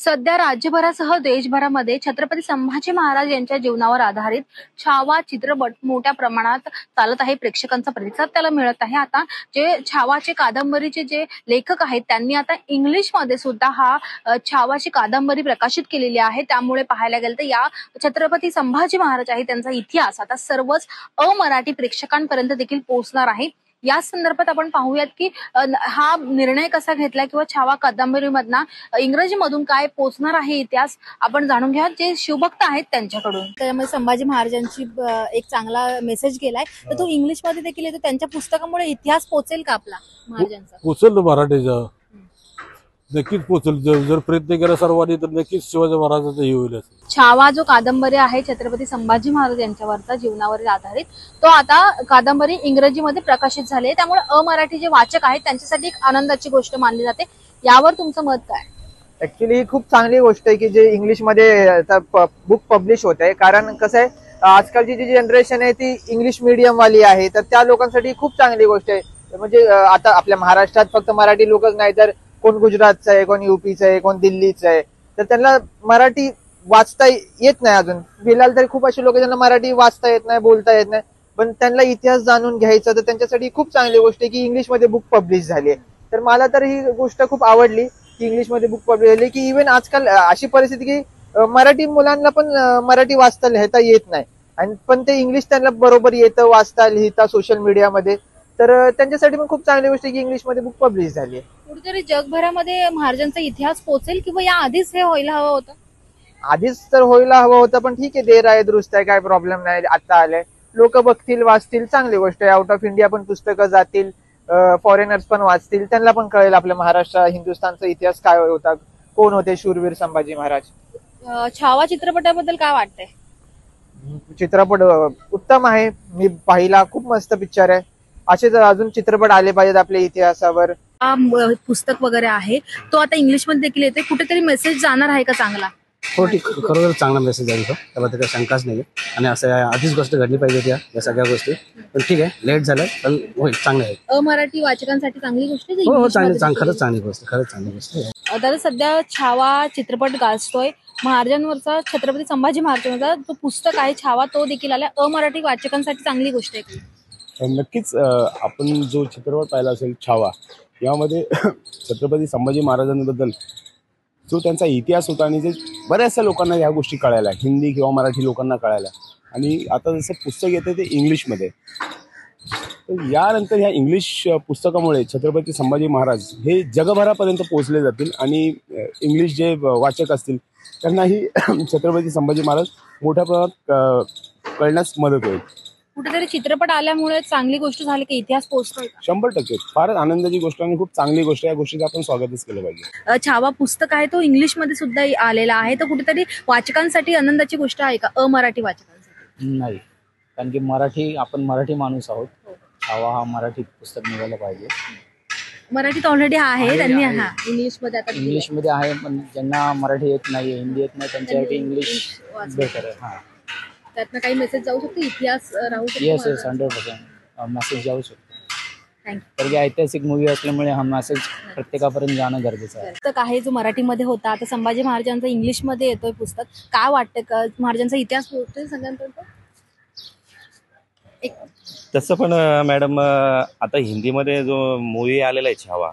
सध्या राज्यभरासह देशभरामध्ये छत्रपती संभाजी महाराज यांच्या जीवनावर आधारित छावा चित्रपट मोठ्या प्रमाणात चालत आहे. प्रेक्षकांचा प्रतिसाद त्याला मिळत आहे. आता जे छावाचे कादंबरीचे जे लेखक आहेत त्यांनी आता इंग्लिशमध्ये सुद्धा हा छावाची कादंबरी प्रकाशित केलेली आहे. त्यामुळे पाहायला गेलं तर या छत्रपती संभाजी महाराज आहे त्यांचा इतिहास आता सर्वच अमराठी प्रेक्षकांपर्यंत देखील पोहोचणार आहे. या संदर्भात आपण पाहूयात की हा निर्णय कसा घेतला किंवा छावा कादंबरीमधना इंग्रजीमधून काय पोचणार आहे इतिहास आपण जाणून घ्या जे शिवभक्त आहेत त्यांच्याकडून. त्यामुळे संभाजी महाराजांची एक चांगला मेसेज गेलाय तर तो इंग्लिश मध्ये देखील येतो. त्यांच्या पुस्तकामुळे इतिहास पोचेल का आपला महाराजांचा? पोचेल मराठीचा नक्कीच पोचेल. जर प्रयत्न केला सर्वांनी तर नक्कीच शिवाजी महाराजांचं हे होईल. छावा जो कादंबरी आहे छत्रपती संभाजी महाराज यांच्यावरचा जीवनावर आधारित तो आता कादंबरी इंग्रजीमध्ये प्रकाशित झाली आहे. त्यामुळे अमराठी जे वाचक आहेत त्यांच्यासाठी एक आनंदाची गोष्ट मानली जाते. यावर तुमचं मत काय? ऍक्च्युली ही खूप चांगली गोष्ट आहे की जे इंग्लिश मध्ये बुक पब्लिश होत आहे. कारण कसं आहे आजकालची जी जनरेशन आहे ती इंग्लिश मीडियम वाली आहे तर त्या लोकांसाठी खूप चांगली गोष्ट आहे. म्हणजे आता आपल्या महाराष्ट्रात फक्त मराठी लोकच नाही तर कोण गुजरातचं आहे, कोण युपीचं आहे, कोण दिल्लीचं आहे तर त्यांना मराठी वाचता येत नाही. अजून फिलहाल तरी खूप असे लोक ज्यांना मराठी वाचता येत नाही, बोलता येत नाही, पण त्यांना इतिहास जाणून घ्यायचा तर त्यांच्यासाठी खूप चांगली गोष्ट आहे की इंग्लिशमध्ये बुक पब्लिश झाली आहे. तर मला तर ही गोष्ट खूप आवडली की इंग्लिशमध्ये बुक पब्लिश झाली. की इव्हन आजकाल अशी परिस्थिती की मराठी मुलांना पण मराठी वाचता लिहिता येत नाही आणि पण ते इंग्लिश त्यांना बरोबर येतं वाचता लिहिता सोशल मीडियामध्ये. तर त्यांच्यासाठी पण खूप चांगली गोष्ट आहे की इंग्लिशमध्ये बुक पब्लिश झाली आहे. कुठेतरी जगभरामध्ये महाराजांचा इतिहास पोहोचेल किंवा या आधीच हे व्हायला हवं होतं? आधीच तर व्हायला हवं होतं पण ठीक आहे, देर आहे दुरुस्त आहे, काय प्रॉब्लेम नाही. आता आलंय, लोक बघतील वाचतील, चांगली गोष्ट आहे. आउट ऑफ इंडिया पण पुस्तकं जातील, फॉरेनर्स पण वाचतील, त्यांना पण कळेल आपल्या महाराष्ट्र हिंदुस्थानचा इतिहास काय होता, कोण होते शूरवीर संभाजी महाराज. छावा चित्रपटाबद्दल काय वाटतंय? चित्रपट उत्तम आहे, मी पाहिला, खूप मस्त पिक्चर आहे. असेच अजून चित्रपट आले पाहिजेत आपल्या इतिहासावर. पुस्तक वगैरे आहे तो आता इंग्लिश मध्ये देखील येते, कुठेतरी मेसेज जाणार आहे का चांगला? हो ठीक, खरोखर चांगला मेसेज आहे त्याला काही शंकाच नाही. आणि असं आधीच गोष्ट घडली पाहिजे या सगळ्या गोष्टी. पण ठीक आहे, लेट झालं पण होईल, चांगलं आहे. अमराठी वाचकांसाठी चांगली गोष्ट आहे. हो खरंच चांगली गोष्ट, खरंच चांगली गोष्ट आहे. आता सध्या छावा चित्रपट गाजतोय महाराजांवरचा, छत्रपती संभाजी महाराजांचा तो पुस्तक आहे छावा तो देखील आला. अमराठी वाचकांसाठी चांगली गोष्ट आहे. नक्कीच आपण जो चित्रपट पाहिला असेल छावा, यामध्ये छत्रपती संभाजी महाराजांबद्दल जो त्यांचा इतिहास होता आणि जे बऱ्याचशा लोकांना ह्या गोष्टी कळायला, हिंदी किंवा मराठी लोकांना कळायला, आणि आता जसं पुस्तक येते ते इंग्लिशमध्ये, तर यानंतर ह्या इंग्लिश पुस्तकामुळे छत्रपती संभाजी महाराज हे जगभरापर्यंत पोहोचले जातील आणि इंग्लिश जे वाचक असतील त्यांनाही छत्रपती संभाजी महाराज मोठ्या प्रमाणात कळण्यास मदत होईल. कुठेतरी चित्रपट आल्यामुळे चांगली गोष्ट झाली की इतिहास पोहोचतोय? 100% फारच आनंदाची गोष्ट आणि खूप चांगली गोष्ट. या गोष्टीचं आपण स्वागतच केलं पाहिजे. छावा पुस्तक आहे तो इंग्लिश मध्ये सुद्धा आलेला आहे, तर कुठेतरी वाचकांसाठी आनंदाची गोष्ट आहे का अमराठी वाचकांसाठी? नाही, कारण की आपण मराठी माणूस आहोत. छावा हा मराठी पुस्तक निघायला पाहिजे. मराठीत ऑलरेडी आहे, त्यांनी हा इंग्लिशमध्ये आता इंग्लिशमध्ये आहे, पण ज्यांना मराठी येत नाही, हिंदी येत नाही, त्यांच्यासाठी इंग्लिश बेटर आहे. हा, त्यातनं काही मेसेज जाऊ शकतो, इतिहास राहू शकतो. येस 100% मेसेज जाऊ शकतो. तर की ऐतिहासिक मूवी असल्यामुळे हा मेसेज प्रत्येकापर्यंत जाणं गरजेचं आहे. पुस्तक आहे जो मराठीमध्ये होता, आता संभाजी महाराजांचा इंग्लिशमध्ये येतोय पुस्तक. काय वाटतं का महाराजांचा इतिहास पोहोचतोय सगळ्यांपर्यंत? तसं पण मॅडम आता हिंदीमध्ये जो मूवी आलेला आहे छावा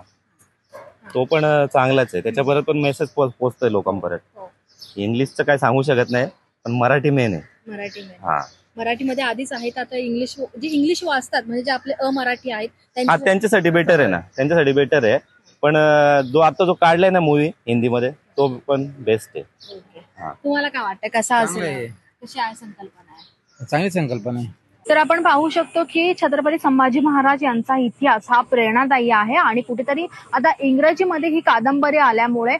तो पण चांगलाच आहे, त्याच्याबरोबर पण मेसेज पोहोचतोय लोकांपर्यंत. इंग्लिशचं काय सांगू शकत नाही, पण मराठी मेन आहे. हा, मराठीमध्ये आधीच आहेत, आता इंग्लिश जे इंग्लिश वाचतात म्हणजे जे आपले अमराठी आहेत त्यांच्यासाठी बेटर आहे ना, त्यांच्यासाठी बेटर आहे. पण जो काढलाय ना मूवी हिंदीमध्ये तो पण बेस्ट आहे. तुम्हाला काय वाटतं कसा असेल, कशी आहे संकल्पना आहे? चांगली संकल्पना आहे. तर आपण पाहू शकतो की छत्रपती संभाजी महाराज यांचा इतिहास हा प्रेरणादायी आहे आणि कुठेतरी आता इंग्रजीमध्ये ही कादंबरी आल्यामुळे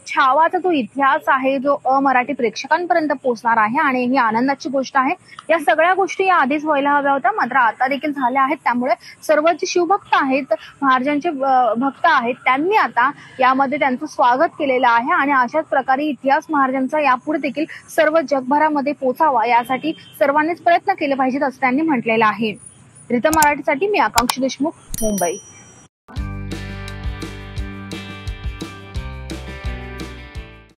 छावाचा जो इतिहास आहे जो अमराठी प्रेक्षकांपर्यंत पोहोचणार आहे आणि ही आनंदाची गोष्ट आहे. या सगळ्या गोष्टी या आधीच व्हायला हव्या होत्या, मात्र आता देखील झाल्या आहेत. त्यामुळे सर्व जे शिवभक्त आहेत, महाराजांचे भक्त आहेत, त्यांनी आता यामध्ये त्यांचं स्वागत केलेलं आहे आणि अशाच प्रकारे इतिहास महाराजांचा यापुढे देखील सर्व जगभरामध्ये पोहोचावा यासाठी सर्वांनीच प्रयत्न केले पाहिजेत असं त्यांनी म्हटलेलं आहे. रितम मराठीसाठी मी आकांक्षी देशमुख, मुंबई.